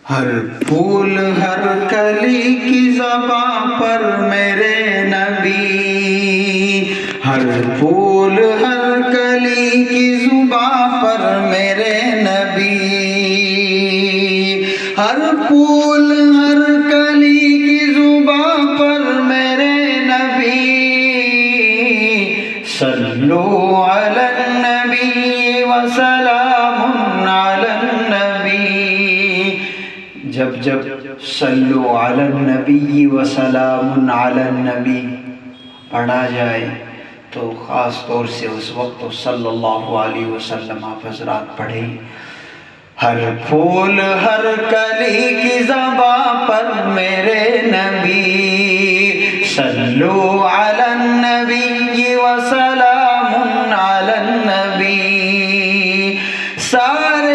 ہر پھول ہر کلی کی زباں پر میرے نبی، ہر پھول ہر کلی کی زباں پر میرے نبی، ہر پھول ہر کلی کی زباں پر میرے نبی، صلو علی النبی وسلام علی النبی۔ جب صلو علی النبی وسلام علی النبی پڑھا جائے تو خاص طور سے اس وقت صلی اللہ علیہ وسلم آپ حضرات پڑھیں، ہر پھول ہر کلی کی زباں پر میرے نبی، صلو علی النبی وسلام علی النبی۔ سارے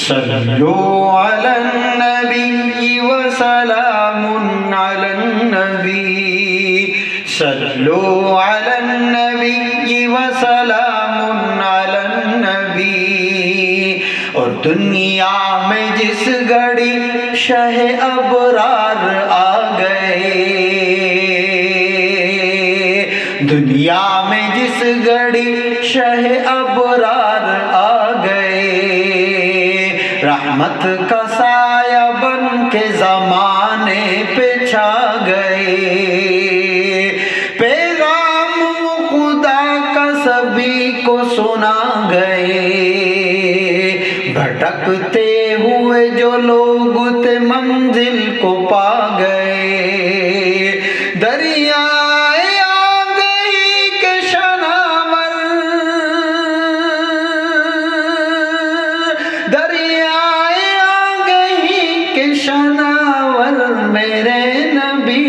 صلو علی النبی وسلام علی النبی، صلو علی النبی وسلام علی النبی۔ اور دنیا میں جس گھڑی شہ ابرار آ گئے، دنیا میں جس گھڑی شہ ابرار آ گئے، رحمت کا سایہ بن کے زمانے پہ چھا گئے، پیغام خدا کا سبھی کو سنا گئے، بھٹکتے ہوئے جو لوگ تھے منزل کو پا گئے، دریائے آ گئی کہ شناور، دریائے آ گئی کہ شناور میرے نبی،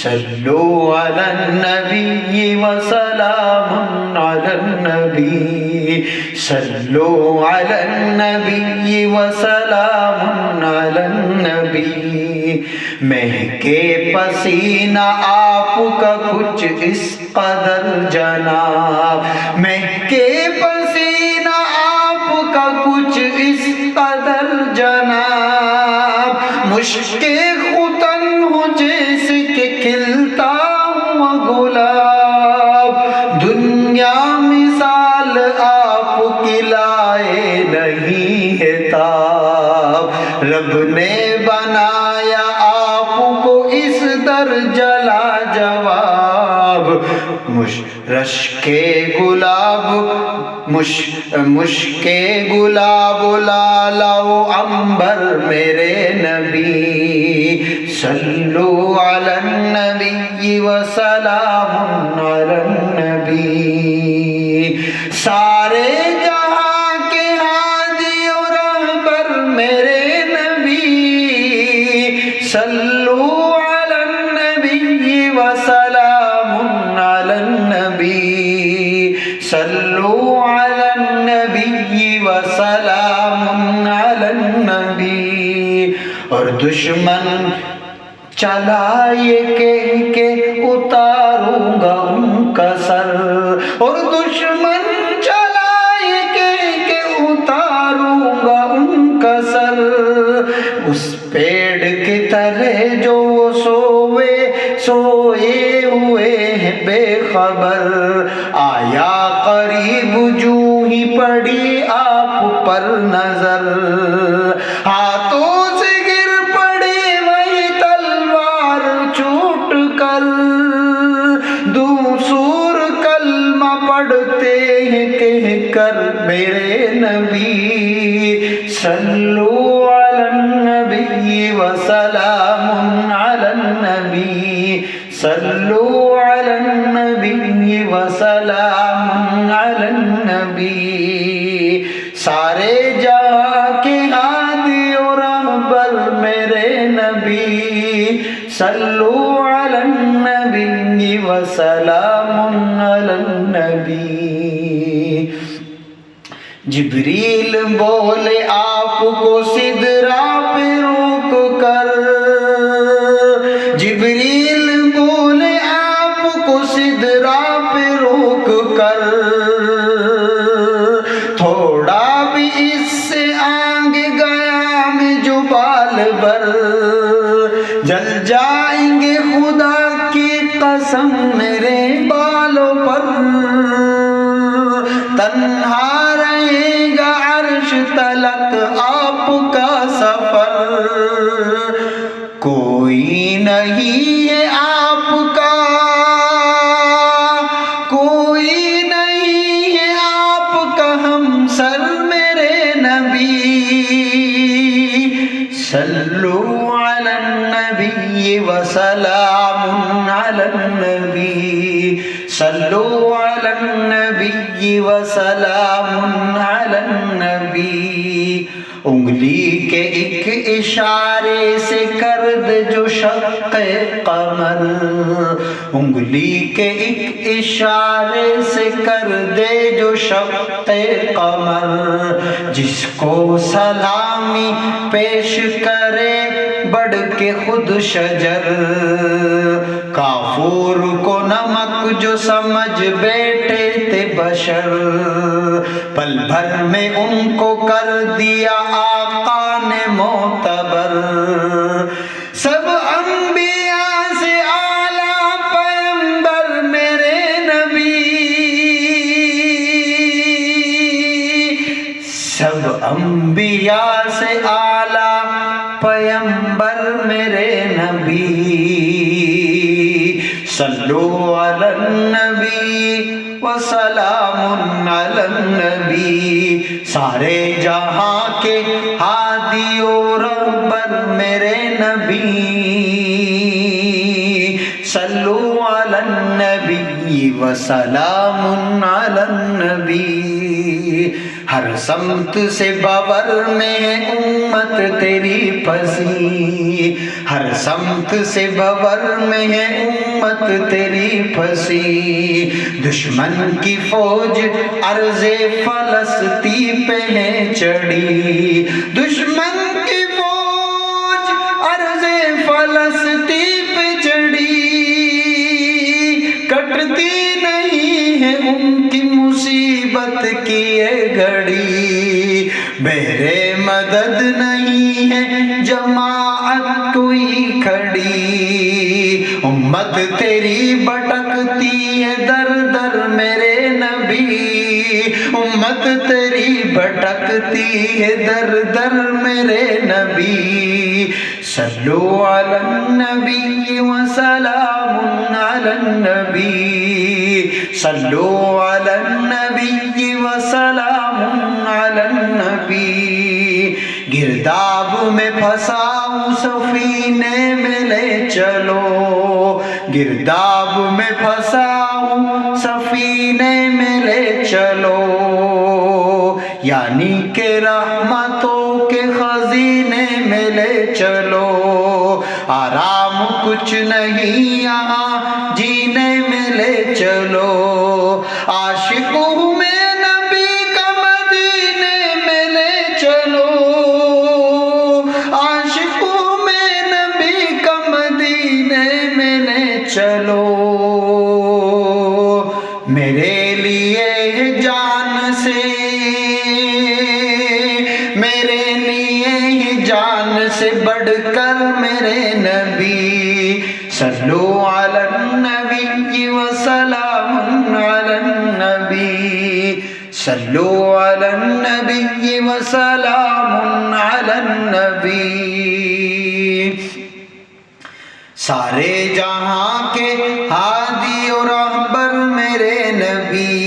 صلو علی النبی وسلام علی النبی، صلو علی النبی وسلام علی النبی۔ مہکے پسینہ آپ کا کچھ اس قدر جناب، مہکے پسینہ آپ کا کچھ اس قدر جناب، مشک ختن ہو جیسے کہ کھلتا ہوا گلاب، دنیا مثال آپ کی لائے نہیں ہے تاب، رب نے بنایا آپ کو اس درجہ لاجواب، رشک گلاب مشک گلاب لالا و عنبر میرے نبی، صلو علی النبی وسلام علی النبی۔ سارے جہاں کے ہادی و رہبر میرے نبی، صلو علی النبی وسلام علی النبی، صلو علی النبی وسلام علی النبی۔ اور دشمن چلا یہ کہہ کے اتاروں گا ان کا سر، اور دشمن چلا یہ کہہ کے اتاروں گا ان کا سر، اس پیڑ کے تلے جو سوئے ہوئے ہیں بے خبر، آیا قریب جو ہی پڑی آپ پر نظر، ہاتھوں سے گر پڑی وہی تلوار چھوٹ کر، دوسور کلمہ پڑھتے ہیں کہہ کر میرے نبی، صلو علی النبی وسلام علی النبی، صلو علی النبی وسلام علی النبی۔ سارے جہاں کے ہادی و رہبر میرے نبی، صلو علی النبی وسلام علی النبی۔ جبریل بولے آپ کو سدرا پہ روک سال بھر جل جائیں گے خدا کی قسم میرے بالوں پر، تنہا رہے گا عرش تلک آپ کا سفر، کوئی نہیں ہے آپ کا، کوئی نہیں ہے آپ کا ہم سر میرے نبی، صلو علی النبی وسلام علی النبی، صلو علی النبی وسلام علی النبی۔ انگلی کے ایک اشارے سے کر دے جو شق قمر، انگلی کے ایک اشارے سے کر دے جو شق قمر، جس کو سلامی پیش کرے بڑھ کے خود شجر، کافور کو نمک جو سمجھ بیٹھے تھے بشر، پل بھر میں ان کو کر دیا آقا نے معتبر، سب انبیاء سے اعلیٰ پیغمبر میرے نبی، سب انبیاء سے اعلیٰ پیغمبر میرے نبی، صلو علی النبی وسلام علی النبی۔ سارے جہاں کے ہادی و رہبر میرے نبی، صلو علی النبی وسلام علی النبی۔ ہر سمت سے باور میں ہے امت تیری پھنسی، ہر سمت سے باور میں ہے امت تیری پھنسی، دشمن کی فوج عرض فلسطین پہ ہے چڑھی، دشمن کی فوج عرض فلسطین پہ چڑھی، کٹتی نہیں ہے ان کی مصیبت کی یہ گھڑی، بہرے مدد نہیں ہے جماعت کوئی کھڑی، امت تیری بھٹکتی ہے در در میرے نبی، امت تیری بھٹکتی ہے در در میرے نبی، صلو علی النبی وسلام علی النبی، صلو علی النبی وسلام علی النبی۔ گرداب میں پھنساؤ سفینے میں لے چلو، گرداب میں پھنساؤ سفینے میں لے چلو، یعنی کہ رحمتوں کے خزینے میں لے چلو، آرام کچھ نہیں یہاں جینے میں لے چلو، عاشق ہوں میں نبی کا مدینے میں لے چلو، عاشق ہوں میں نبی کا مدینے میں لے چلو، میرے لیے جان سے، میرے لیے جان سے بڑھ کر میرے نبی، صلو علی النبی وسلام علی النبی، صلو علی النبی وسلام علی النبی۔ سارے جہاں کے ہادی و رہبر میرے نبی،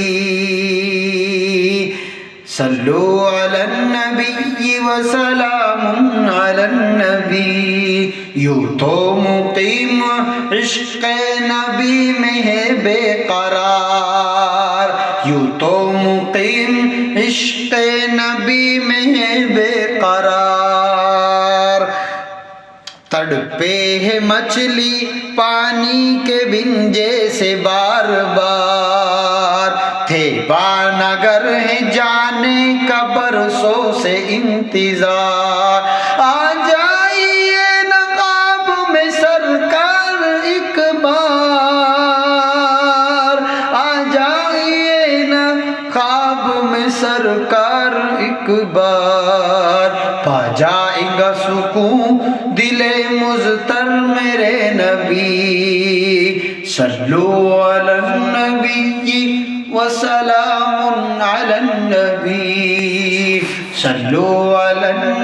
صلو علی النبی وسلام علی النبی۔ یوں تو مقیم عشق نبی میں ہے بے قرار، یوں تو مقیم عشق نبی میں ہے بے قرار، تڑپے ہے مچھلی پانی کے بن جیسے بار بار، تھے بانگر ہے جانے کا برسوں سے انتظار، آ جائیے نقاب میں سرکار ایک بار، آ جائیے نقاب میں سرکار ایک ایک بار پا جائے گا سکون دل مضطر میرے نبی صلو علی النبی وسلام علی النبی صلو علی النبی